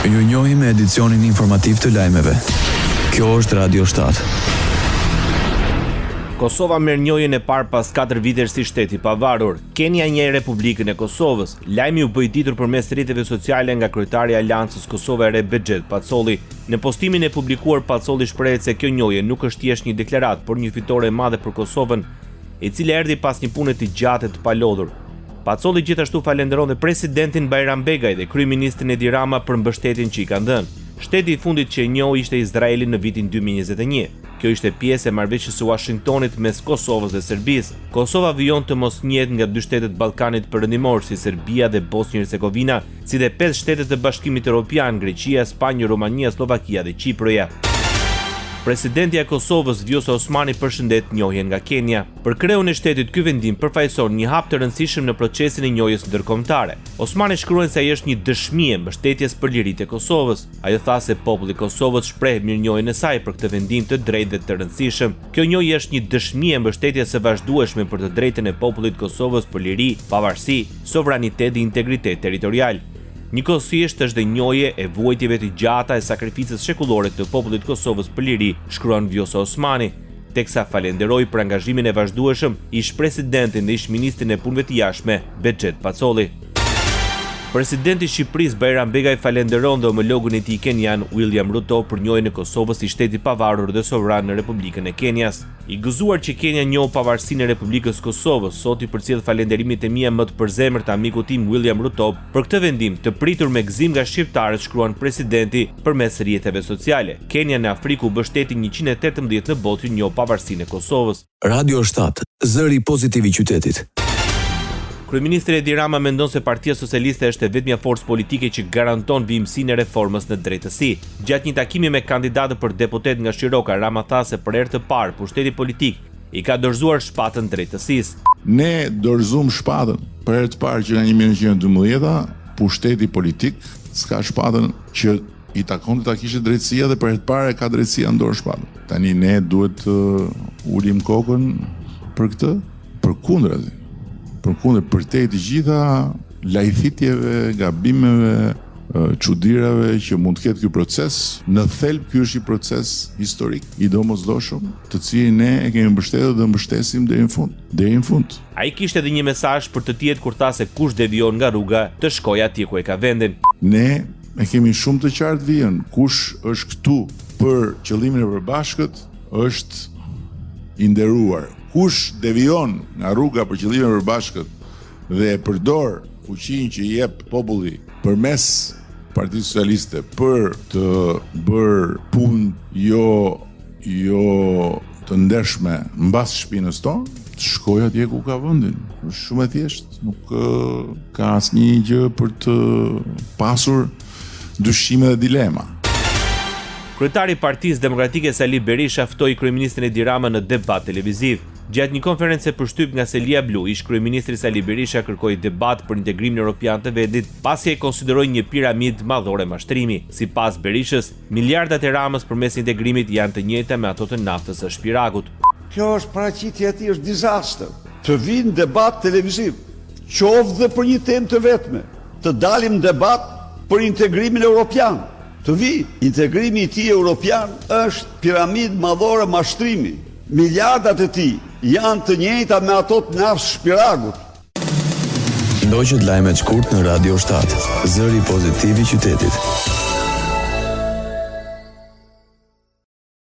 Ju njohim me edicionin informativ të lajmeve. Kjo është Radio 7. Kosova merr njohjen e parë pas 4 vitesh si shteti i pavarur. Kenia njeh Republikën e Kosovës. Lajmi u bë i ditur përmes rrjeteve sociale nga kryetari i Aleancës Kosova e Re Bexhet Pacolli. Në postimin e publikuar, Pacolli shprehet se kjo njohje nuk është thjesht një deklaratë, por një fitore e madhe për Kosovën, e cila erdhi pas një pune të gjatë të palodhur. Pacolli gjithashtu falenderon dhe presidentin Bayram Begaj dhe kryeministrin Edi Rama për mbështetjen që i kanë dhënë. Shteti i fundit që e njohi ishte Izraeli në vitin 2021. Kjo ishte pjesë e marrëveshjes së Washingtonit mes Kosovës dhe Serbisë. Kosova vijon të mos njihet nga 2 shtetet Ballkanit perëndimor si Serbia dhe Bosnjë-Hercegovina, si dhe 5 shtetet të Bashkimit Evropian, Greqia, Spanjë, Rumania, Slovakia dhe Çiproja. Presidenti i Kosovës Vjosa Osmani përshëndet njohjen nga Kenia. Për kreun e shtetit, ky vendim përfaqëson një hap të rëndësishëm në procesin e njohjes ndërkombëtare. Osmani shkruan se ai është një dëshmi e mbështetjes për liritë e Kosovës. Ai tha se populli i Kosovës shpreh mirënjohjen e saj për këtë vendim të drejtë dhe të rëndësishëm. Kjo njohje është një dëshmi e mbështetjes së vazhdueshme për të drejtën e popullit të Kosovës për liri, pavarësi, sovranitet dhe integritet territorial. Njëkohësisht është dhe njohje e vuajtjeve të gjata e sakrificës shekullore të popullit të Kosovës për liri, shkruan Vjosa Osmani, teksa falenderoi për angazhimin e vazhdueshëm ish presidentin dhe ish ministrin e punëve të jashtme Bexhet Pacolli. Presidenti i Shqipërisë Bayram Begaj falenderon dhe homologun e tij kenian William Ruto për njohjen e Kosovës si shteti i pavarur dhe sovran në Republikën e Kenias. I gëzuar që Kenia njoh pavarësinë e Republikës së Kosovës, sot i përcjell falenderimet e mia më të përzemërta amikut tim William Ruto për këtë vendim të pritur me gëzim nga shqiptarët, shkruan presidenti përmes rrjeteve sociale. Kenia në Afrikë u bë shteti 118 në botë që njoh pavarësinë e Kosovës. Radio 7, zëri pozitiv i qytetit. Kryeministri Edi Rama mendon se Partia Socialiste është vetmja forcë politike që garanton vijimsinë e reformës në drejtësi. Gjatë një takimi me kandidatë për deputet nga Shiroka, Rama tha se për herë të parë pushteti politik i ka dorëzuar shpatën drejtësisë. Ne dorëzuam shpatën për herë të parë që nga 1912 pushteti politik s'ka shpatën që i takon ta kishte drejtësia dhe për herë të parë ka drejtësia ndor shpatën. Tani ne duhet të ulim kokën për këtë, përkundrazi. Për te të gjitha lajthitjeve, gabimeve, çuditërave që mund të ketë ky proces, në thelb ky është një proces historik i domosdoshëm, të cilin ne e kemi mbështetur dhe mbështesim deri në fund. Ai kishte edhe një mesazh për të tjerët kur tha se kush devion nga rruga të shkojë atje ku e ka vendin. Ne e kemi shumë të qartë vijën, kush është këtu për qëllimin e përbashkët është i nderuar. Kush devion nga rruga për qëllime e përbashkët dhe e përdor fuqinë që i jep populli përmes Partisë Socialiste për të bërë punë jo të ndershme mbas shpinës tonë, të shkojë atje ku ka vendin. Është shumë e thjeshtë, nuk ka asnjë gjë për të pasur dyshime dhe dilema. Kryetari i Partisë Demokratike Sali Berisha ftoi kryeministrin Edi Rama në debat televiziv. Gjatë një konferencë përshtyp nga Selia Blu, ish kryeministri Sali Berisha kërkoi debat për integrimin evropian të vendit, pasi e konsideroi një piramidë madhore mashtrimi. Sipas Berishës, miliardat e Ramës përmes integrimit janë të njëjta me ato të naftës së shpiragut. Kjo është paraqitja e tij, është dizastër. Të vinë debat televiziv, qoftë dhe për një temë të vetme, të dalim debat për integrimin evropian. Të vi, integrimi i tij evropian është piramidë madhore mashtrimi. Miliardat e tij janë të njëjta me ato të naftës shpiragut. Ndoqët lajmet shkurt në Radio 7, zëri pozitiv i qytetit.